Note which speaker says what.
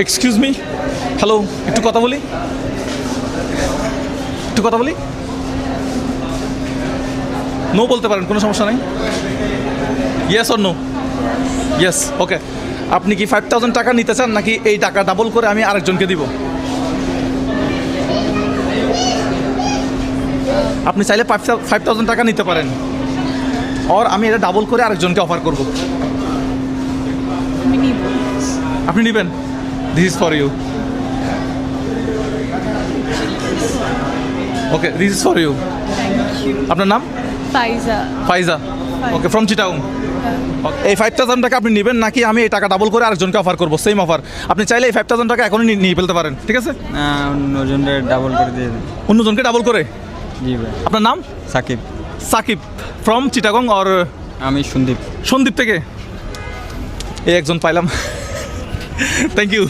Speaker 1: Excuse me, hello, একটু কথা বলি, নো বলতে পারেন, কোনো সমস্যা নেই। Yes or no? Yes, okay. আপনি কি 5,000 টাকা নিতে চান, নাকি এই টাকা ডাবল করে আমি আরেকজনকে দিব? আপনি চাইলে 5,000 টাকা নিতে পারেন, আর আমি এটা ডাবল করে আরেকজনকে অফার করব। আপনি নেবেন? This is for you. Okay, this is for you. আপনার নাম?
Speaker 2: ফাইজা।
Speaker 1: ফাইজা, ওকে, ফ্রম চিটাগং। এই 5,000 টাকা আপনি নেবেন, নাকি আমি এই টাকা ডাবল করে আরেকজনকে অফার করবো? Same offer. আপনি চাইলে এই 5,000 টাকা এখনই নিয়ে ফেলতে পারেন, ঠিক আছে?
Speaker 3: অন্যজনকে ডাবল করে দিয়ে দেন।
Speaker 1: অন্যজনকে ডাবল করে?
Speaker 3: জি ভাই।
Speaker 1: আপনার নাম?
Speaker 3: সাকিব।
Speaker 1: Sakib, from Chittagong or?
Speaker 3: আমি সন্দীপ।
Speaker 1: সন্দীপ থেকে এই একজন পাইলাম। Thank you.